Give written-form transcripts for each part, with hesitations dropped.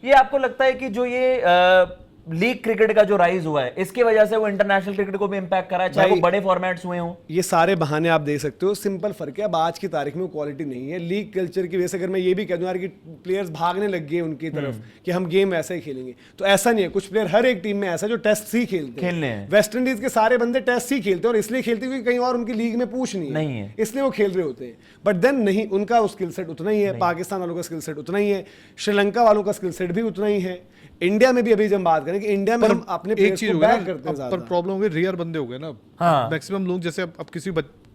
ये आपको लगता है कि जो ये लीग क्रिकेट का जो राइज हुआ है इसकी वजह से वो इंटरनेशनल क्रिकेट को भी इंपैक्ट करा है, चाहे वो बड़े फॉर्मेट्स हुए हों? ये सारे बहाने आप दे सकते हो, सिंपल फर्क है, अब आज की तारीख में वो क्वालिटी नहीं है लीग कल्चर की वजह से। अगर मैं ये भी कह दूं यार कि प्लेयर्स भागने लग गए उनकी तरफ कि हम गेम ऐसा ही खेलेंगे, तो ऐसा नहीं है। कुछ प्लेयर हर एक टीम में ऐसा जो टेस्ट ही खेलते हैं। वेस्ट इंडीज के सारे बंदे टेस्ट ही खेलते हैं और इसलिए खेलते हैं क्योंकि कहीं और उनकी लीग में पूछ नहीं है, इसलिए वो खेल रहे होते हैं। बट देन नहीं, उनका वो स्किल सेट उतना ही है, पाकिस्तान वालों का स्किल सेट उतना ही है, श्रीलंका वालों का स्किल सेट भी उतना ही है। इंडिया में भी अभी जब बात करें कि इंडिया में हम अपने एक चीज हो गया ना, पर प्रॉब्लम हो गई, रेयर बंदे हो गए ना। मैक्सिमम लोग जैसे अब किसी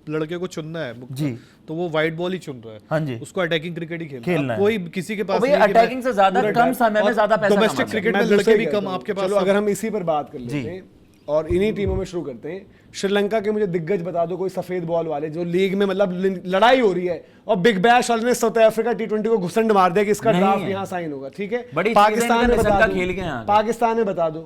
लड़के को चुनना है जी, तो वो वाइट बॉल ही चुन रहा है। हाँ जी, उसको अटैकिंग क्रिकेट ही खेलना है। कोई किसी के पास अटैकिंग से ज्यादा कम समय में ज्यादा पैसा, डोमेस्टिक क्रिकेट में लड़के भी कम आपके पास। अगर हम इसी पर बात कर लेते हैं और इन्हीं टीमों में शुरू करते हैं, श्रीलंका के मुझे दिग्गज बता दो कोई सफेद बॉल वाले जो लीग में मतलब लड़ाई हो रही है और बिग बैश वाले ने साउथ अफ्रीका T20 को घुसंड मार दिया कि इसका ड्राफ्ट यहां साइन होगा, ठीक है। पाकिस्तान में बता दो, पाकिस्तान में बता दो,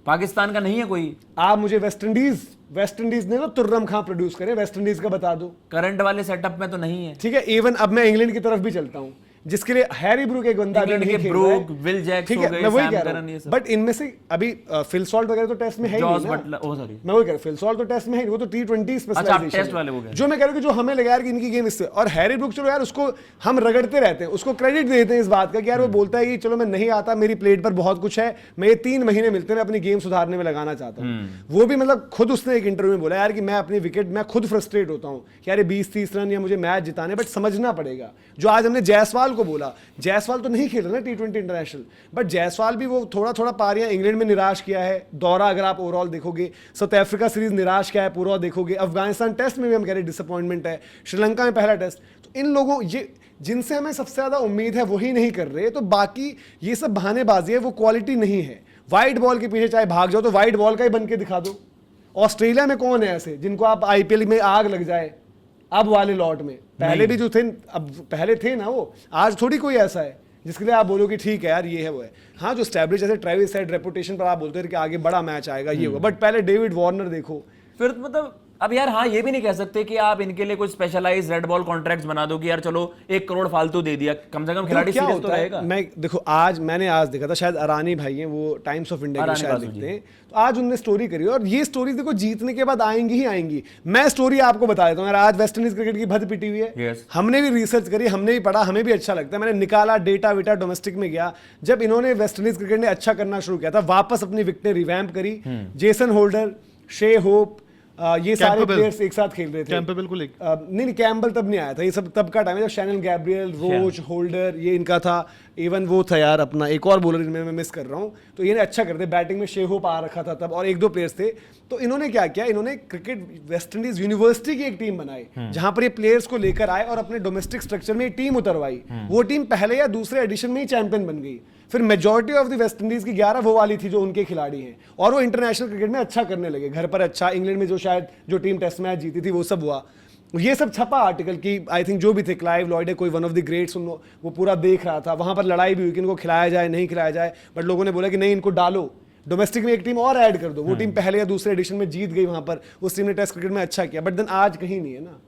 पाकिस्तान का नहीं है कोई। आप मुझे वेस्ट इंडीज ने तो तुर्रम खां प्रोड्यूस करे, वेस्ट इंडीज का बता दो। करंट वाले सेटअप में तो नहीं है, ठीक है। इवन अब मैं इंग्लैंड की तरफ भी चलता हूं जिसके लिए हैरी ब्रूक एक बंदा नहीं खेल रहा है, विल जैक्स, ठीक है, मैं वही कह रहा हूं। बट इनमें से अभी फिल सॉल्ट वगैरह तो टेस्ट में है ही नहीं ना। मैं वही कह रहा हूं, फिल सॉल्ट तो टेस्ट में है, वो तो T20 स्पेशलाइजेशन। जो मैं कह रहा हूं कि जो हमें लगा यार कि इनकी गेम इससे, और हैरी ब्रूक चलो यार उसको हम रगड़ते रहते हैं, उसको क्रेडिट देते हैं इस बात का कि यार वो बोलता है कि चलो मैं नहीं आता, मेरी प्लेट पर बहुत कुछ है, मैं ये 3 महीने मिलते हैं, अपनी गेम सुधारने में लगाना चाहता हूँ। वो भी मतलब खुद उसने एक इंटरव्यू में बोला यार कि मैं अपनी विकेट मैं खुद फ्रस्ट्रेट होता हूँ कि यार 20-30 रन या मुझे मैच जिताने, बट समझना पड़ेगा। जो आज हमने जायसवाल को बोला, जायसवाल तो नहीं खेल रहा ना T20 इंटरनेशनल, बट जायसवाल भी वो थोड़ा पारियां इंग्लैंड में निराश किया है, दौरा अगर आप ओवरऑल देखोगे, साउथ अफ्रीका सीरीज निराश किया है पूरा देखोगे, अफगानिस्तान टेस्ट में भी हम कह रहे डिसअपॉइंटमेंट है, श्रीलंका में पहला टेस्ट। तो इन लोगों ये जिनसे हमें सबसे ज्यादा उम्मीद है वही नहीं कर रहे, तो बाकी ये सब बहानेबाजी है, वो क्वालिटी नहीं है। व्हाइट बॉल के पीछे चाहे भाग जाओ तो व्हाइट बॉल का ही बन के दिखा दो। ऑस्ट्रेलिया में कौन है ऐसे जिनको आप IPL में आग लग जाए अब वाले लॉट में? पहले भी जो थे, अब पहले थे ना वो, आज थोड़ी कोई ऐसा है जिसके लिए आप बोलो कि ठीक है यार ये है वो है। हाँ, जो स्टैब्लिश जैसे ट्रेविस हेड रेपुटेशन पर आप बोलते हैं कि आगे बड़ा मैच आएगा ये होगा, बट पहले डेविड वार्नर देखो, फिर मतलब अब यार हाँ ये भी नहीं कह सकते कि आप इनके लिए कुछ स्पेशलाइज रेड बॉल कॉन्ट्रैक्ट्स बना दो कि यार चलो 1 करोड़ फालतू दे दिया, कम से कम खिलाड़ी सीरियस तो रहेगा। मैं देखो मैंने आज देखा था, शायद अरानी भाई हैं, वो टाइम्स ऑफ इंडिया के शायद लिखते हैं, तो आज उनने स्टोरी करी और ये स्टोरी देखो जीतने के बाद आएंगी ही आएंगी। मैं स्टोरी आपको बता देता हूँ यार, आज वेस्ट इंडीज क्रिकेट की भद पिटी हुई है, हमने भी रिसर्च करी, हमने भी पढ़ा, हमें भी अच्छा लगता है, मैंने निकाला डेटा वेटा, डोमेस्टिक में गया। जब इन्होंने वेस्ट इंडीज क्रिकेट ने अच्छा करना शुरू किया था, वापस अपनी विकेटें रिवैम्प करी, जेसन होल्डर, शे होप, ये सारे प्लेयर्स एक साथ खेल रहे थे। कैंपबेल को नहीं कैंपबेल तब नहीं आया था, ये सब तब का टाइम है जब शैनन गैब्रियल, रोच, होल्डर ये इनका था। इवन वो था यार अपना एक और बॉलर इनमें मैं मिस कर रहा हूँ, तो ये अच्छा करते, बैटिंग में शेहोप आ रखा था तब और 1-2 प्लेयर्स थे। तो इन्होंने क्या किया, इन्होंने क्रिकेट वेस्ट इंडीज यूनिवर्सिटी की एक टीम बनाई जहां पर ये प्लेयर्स को लेकर आए और अपने डोमेस्टिक स्ट्रक्चर में एक टीम उतरवाई। वो टीम पहले या दूसरे एडिशन में ही चैंपियन बन गई। फिर majority of the West Indies की 11 वो वाली थी जो उनके खिलाड़ी हैं, और वो इंटरनेशनल क्रिकेट में अच्छा करने लगे, घर पर अच्छा। इंग्लैंड में जो शायद जो टीम टेस्ट मैच जीती थी वो सब हुआ, ये सब छपा आर्टिकल की। आई थिंक जो भी थे, क्लाइव लॉयड कोई वन ऑफ द ग्रेट्स, वो पूरा देख रहा था। वहां पर लड़ाई भी हुई कि इनको खिलाया जाए नहीं खिलाया जाए, बट लोगों ने बोला कि नहीं इनको डालो, डोमेस्टिक में एक टीम और ऐड कर दो। वो टीम पहले या दूसरे एडिशन में जीत गई, वहां पर उस टीम ने टेस्ट क्रिकेट में अच्छा किया, बट देन आज कहीं नहीं है ना।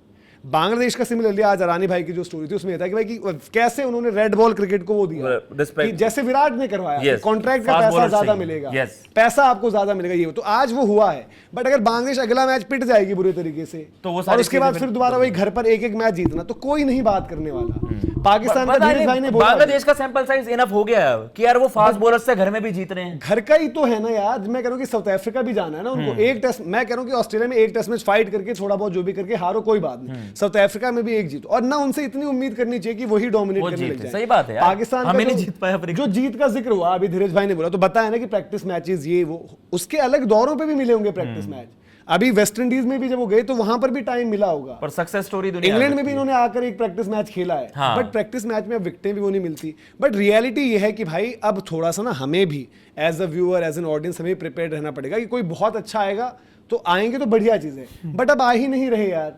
बांग्लादेश का सिमिलरली आज अरानी भाई की जो स्टोरी थी उसमें था कि भाई कि कैसे उन्होंने रेड बॉल क्रिकेट को वो दिया कि जैसे विराट ने करवाया, कॉन्ट्रैक्ट का पैसा ज्यादा मिलेगा, पैसा आपको ज्यादा मिलेगा, ये तो आज वो हुआ है। बट अगर बांग्लादेश अगला मैच पिट जाएगी बुरे तरीके से तो और उसके बाद फिर दोबारा वही घर पर एक मैच जीतना, तो कोई नहीं बात करने वाला। पाकिस्तान का धीरज भाई ने बोला बांग्लादेश का सैंपल साइज इनफ हो गया है कि यार वो फास्ट बॉलर से घर में भी जीत रहे हैं, घर का ही तो है ना यार। मैं कह रहा हूँ कि साउथ अफ्रीका भी जाना है ना उनको, एक टेस्ट, मैं कह रहा हूँ कि ऑस्ट्रेलिया में एक टेस्ट मैच फाइट करके थोड़ा बहुत जो भी करके हारो कोई बात नहीं, साउथ अफ्रीका में भी एक जीत, और ना उनसे इतनी उम्मीद करनी चाहिए कि वही डोमिनेट करने लग जाए। सही बात है, पाकिस्तान हमें नहीं जीत पाया। जो जीत का जिक्र हुआ अभी धीरज भाई ने बोला, तो बताया ना कि प्रैक्टिस मैचेस ये वो, उसके अलग दौरों पे भी मिले होंगे प्रैक्टिस मैच। अभी वेस्ट इंडीज में भी जब वो गए तो वहां पर भी टाइम मिला होगा, पर सक्सेस स्टोरी इंग्लैंड में भी इन्होंने आकर एक प्रैक्टिस मैच खेला है, बट प्रैक्टिस मैच में अब विकेटें भी वो नहीं मिलती। बट रियलिटी ये है कि भाई अब थोड़ा सा ना हमें भी as a viewer, as an audience, हमें प्रिपेयर रहना पड़ेगा कि कोई बहुत अच्छा आएगा तो आएंगे तो बढ़िया चीज है, बट अब आ ही नहीं रहे यार,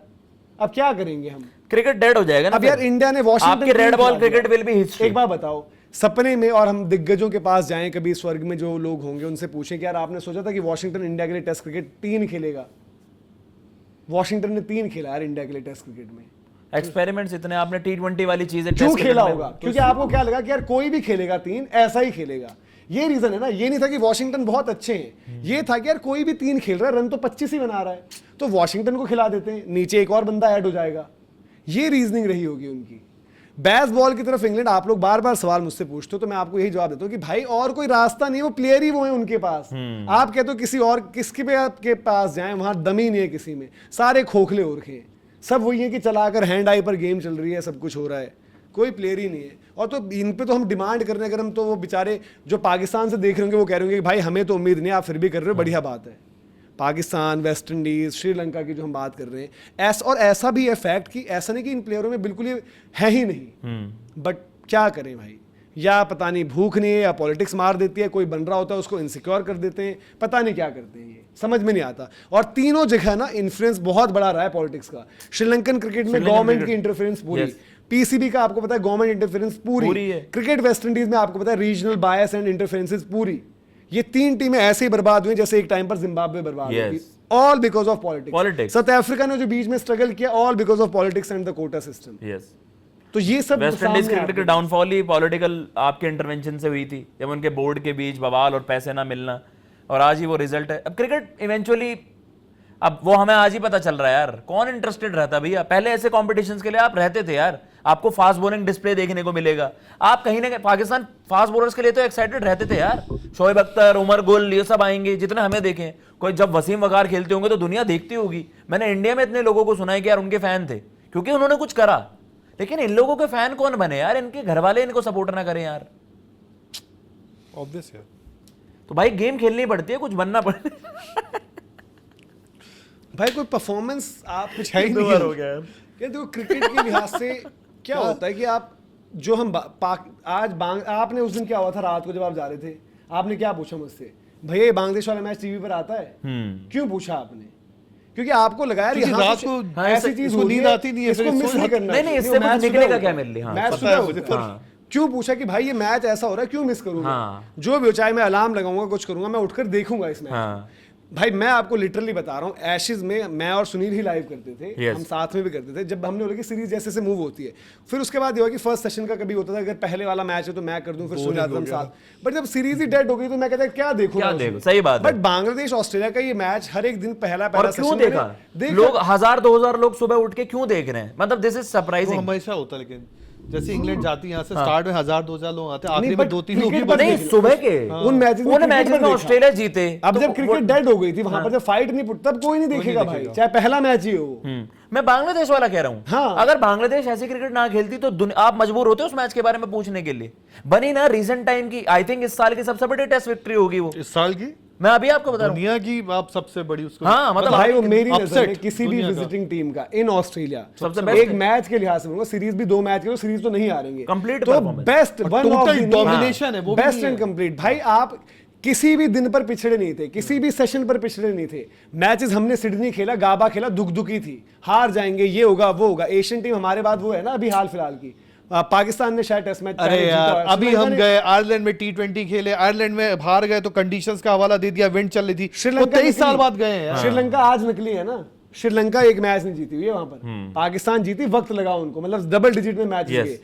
अब क्या करेंगे हम? क्रिकेट डेड हो जाएगा ना। अब यार इंडिया ने वॉशिंगटन, आपकी red ball cricket will be history. एक बात बताओ, सपने में, और हम दिग्गजों के पास जाएं कभी स्वर्ग में, जो लोग होंगे उनसे पूछें कि यार आपने सोचा था कि वॉशिंगटन इंडिया के लिए टेस्ट क्रिकेट 3 खेलेगा? वॉशिंगटन ने 3 खेला यार इंडिया के लिए टेस्ट क्रिकेट में। एक्सपेरिमेंट्स इतने आपने T20 वाली चीजें क्यों खेला होगा? क्योंकि आपको क्या लगा कि यार कोई भी खेलेगा 3 ऐसा ही खेलेगा, ये रीजन है ना। ये नहीं था कि वॉशिंगटन बहुत अच्छे हैं, ये था कि यार कोई भी 3 खेल रहा है, रन तो 25 ही बना रहा है, तो वॉशिंगटन को खिला देते हैं, नीचे एक और बंदा ऐड हो जाएगा। ये रीजनिंग रही होगी उनकी। बैस बॉल की तरफ इंग्लैंड, आप लोग बार बार सवाल मुझसे पूछते हो तो मैं आपको यही जवाब देता हूँ कि भाई और कोई रास्ता नहीं है, वो प्लेयर ही वो है उनके पास। आप कहते हो किसी और किसके पे आपके पास जाएं, वहां दम ही नहीं है किसी में, सारे खोखले हो रखे हैं, सब वही है कि चलाकर हैंड आई पर गेम चल रही है, सब कुछ हो रहा है, कोई प्लेयर ही नहीं है। और तो इन पे तो हम डिमांड करने, अगर हम तो वो बेचारे जो पाकिस्तान से देख रहे होंगे वो कह रहे होंगे कि भाई हमें तो उम्मीद नहीं, आप फिर भी कर रहे हो, बढ़िया बात है। पाकिस्तान, वेस्ट इंडीज, श्रीलंका की जो हम बात कर रहे हैं, और ऐसा भी है फैक्ट कि ऐसा नहीं कि इन प्लेयरों में बिल्कुल ये है ही नहीं, बट क्या करें भाई, या पता नहीं भूख नहीं है या पॉलिटिक्स मार देती है, कोई बन रहा होता है उसको इनसिक्योर कर देते हैं, पता नहीं क्या करते हैं, ये समझ में नहीं आता। और तीनों जगह ना इन्फ्लुएंस बहुत बड़ा रहा है पॉलिटिक्स का। श्रीलंकन क्रिकेट में गवर्नमेंट की इंटरफेरेंस पूरी, पीसीबी का आपको पता है गवर्नमेंट इंटरफेरेंस पूरी है, क्रिकेट वेस्ट इंडीज में आपको पता है रीजनल बायस एंड इंटरफेरेंसेस पूरी। ये 3 टीमें ऐसे ही बर्बाद हुई जैसे एक टाइम पर जिम्बाब्वे बर्बाद हुई, all because of politics. South Africa ने जो बीच में स्ट्रगल किया, all because of politics and the quota system. तो ये सब वेस्ट इंडीज क्रिकेट की डाउनफॉल ही पॉलिटिकल आपके इंटरवेंशन से हुई थी, जब उनके बोर्ड के बीच बवाल और पैसे ना मिलना, और आज ही वो रिजल्ट है। अब क्रिकेट इवेंचुअली, अब वो हमें आज ही पता चल रहा है यार, कौन इंटरेस्टेड रहता भैया। पहले ऐसे कॉम्पिटिशन्स के लिए आप रहते थे यार, आपको फास्ट बॉलिंग डिस्प्ले देखने को मिलेगा, आप कहीं ना कहीं पाकिस्तान फास्ट बॉलर्स के लिए तो एक्साइटेड रहते थे यार, शोएब अख्तर, उमर गुल, ये सब आएंगे, जितने हमें देखें। कोई जब वसीम वकार खेलते होंगे तो दुनिया देखती होगी। मैंने इंडिया में इतने लोगों को सुना है कि यार उनके फैन थे क्योंकि उन्होंने कुछ करा, लेकिन इन लोगों के फैन कौन बने यार, इनके घर वाले इनको सपोर्ट ना करें यार, ऑब्वियस यार। तो भाई गेम खेलनी पड़ती है, कुछ बनना पड़ता भाई कोई परफॉर्मेंस आप कुछ है ही नहीं हो गया क्या। देखो क्रिकेट के लिहाज से क्या होता है कि आप जो हम आपने उस दिन क्या हुआ था रात को जब आप जा रहे थे, आपने क्या पूछा मुझसे, भैया ये बांग्लादेश वाला मैच टीवी पर आता है, क्यों पूछा आपने? क्योंकि आपको लगा यार यहाँ रात को ऐसी चीज नींद आती नहीं है, इसको मिस नहीं करना। नहीं इससे मैच निकलेगा क्या मेरे लिए, मैच सुबह क्यों पूछा कि भाई ये मैच ऐसा हो रहा है, क्यों मिस करूंगा? जो भी हो, चाहे मैं अलार्म लगाऊंगा, कुछ करूंगा, मैं उठकर देखूंगा इस मैच। भाई मैं आपको लिटरली बता रहा हूँ, एशेज में मैं और सुनील ही लाइव करते थे, हम साथ में भी करते थे। जब हमने बोला कि सीरीज जैसे से मूव होती है, फिर उसके बाद ये हुआ कि फर्स्ट सेशन का कभी होता था, अगर पहले वाला मैच है तो मैं कर दूं, फिर सो जाता हम साथ। बट जब सीरीज ही डेड हो गई तो मैं कहता क्या देखूंगा, सही बात। बट बांग्लादेश ऑस्ट्रेलिया का ये मैच हर एक दिन पहला क्यों देखा लोग, 1000-2000 लोग सुबह उठ के क्यों देख रहे हैं, मतलब दिस इज सरप्राइजिंग। हमेशा होता है, लेकिन जैसे इंग्लैंड जाती है यहाँ से स्टार्ट में 1000-2000 लोग आते हैं, आखिरी में 2-3 लोग ही नहीं सुबह के उन मैचेस में ऑस्ट्रेलिया जीते। अब जब क्रिकेट डेड हो गई थी वहां पर, जब फाइट नहीं पुट, तब कोई नहीं देखेगा भाई, चाहे पहला मैच ही हो। मैं बांग्लादेश वाला कह रहा हूँ। हाँ। अगर बांग्लादेश ऐसी क्रिकेट ना खेलती तो आप मजबूर होते उस मैच के बारे में पूछने के लिए। बनी ना रीसेंट टाइम की, आई थिंक इस साल की सबसे बड़ी टेस्ट विक्ट्री होगी वो, इस साल की मैं अभी आपको बता रहा हूं, दुनिया की आप सबसे बड़ी उसको। हाँ, मतलब भाई वो मेरी नजर में किसी भी विजिटिंग टीम का इन ऑस्ट्रेलिया सबसे बेस्ट, एक मैच के लिहाज से बोलूंगा, सीरीज भी 2 मैच के, सीरीज तो नहीं हारेंगे, कंप्लीट तो best one of the domination है वो, बेस्ट एंड कंप्लीट। भाई आप किसी भी दिन पर पिछड़े नहीं थे, किसी भी सेशन पर पिछड़े नहीं थे। मैचेस हमने सिडनी खेला, गाबा खेला, दुखी थी, हार जाएंगे, ये होगा वो होगा। एशियन टीम हमारे बाद वो है ना अभी हाल फिलहाल की, पाकिस्तान ने शायद टेस्ट मैच, अरे यार अभी हम गए आयरलैंड में T20 खेले, आयरलैंड में हार गए तो कंडीशंस का हवाला दे दिया, विंड चल रही थी। श्रीलंका 23 साल बाद गए हैं। श्रीलंका आज निकली है ना, श्रीलंका एक मैच नहीं जीती हुई है वहां पर, पाकिस्तान जीती, वक्त लगा उनको, मतलब डबल डिजिट में मैच जीते।